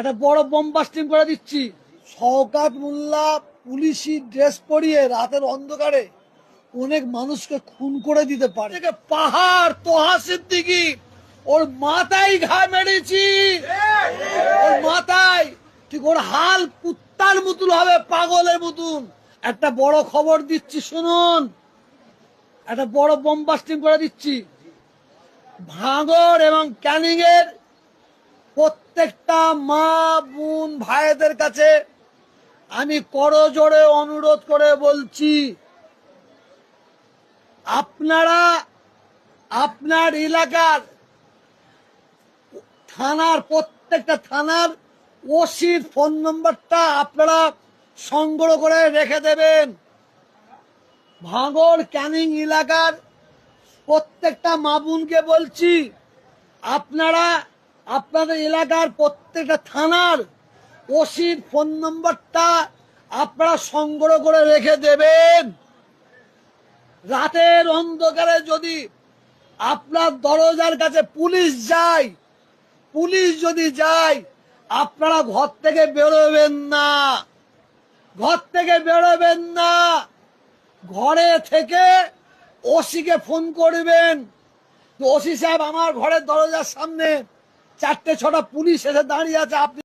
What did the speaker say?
একটা বড় bomb busting করে দিচ্ছি। শওকত মোল্লা পুলিশি ড্রেস পরিয়ে রাতের অন্ধকারে অনেক মানুষকে খুন করে দিতে পারে। পাহাড় তোহা সিদ্দিকী ওর মাথায় ঘা মেরেছি, ওর মাথায় ঠিক ওর হাল কুত্তার মতুন হবে, পাগলের মতুন। একটা বড় খবর দিচ্ছি শুনুন, একটা বড় বোম বাস্টিং করে দিচ্ছি। ভাঙড় এবং ক্যানিং এর প্রত্যেকটা মা বোন ভাইদের কাছে আমি করজোড়ে অনুরোধ করে বলছি, আপনারা আপনার এলাকার থানার প্রত্যেকটা থানার ওসির ফোন নম্বরটা আপনারা সংগ্রহ করে রেখে দেবেন। ভাঙড় ক্যানিং এলাকার প্রত্যেকটা মা বোনকে বলছি, আপনারা আপনাদের এলাকার প্রত্যেকটা থানার ওসির ফোন নম্বরটা আপনারা সংগ্রহ করে রেখে দেবেন। রাতের অন্ধকারে যদি আপনার দরজার কাছে পুলিশ যায়, পুলিশ যদি যায়, আপনারা ঘর থেকে বেরোবেন না, ঘর থেকে বেরোবেন না। ঘরে থেকে ওসিকে ফোন করবেন, ওসি সাহেব আমার ঘরের দরজার সামনে 4-6টা পুলিশ এসে দাঁড়িয়ে আছে, আপনি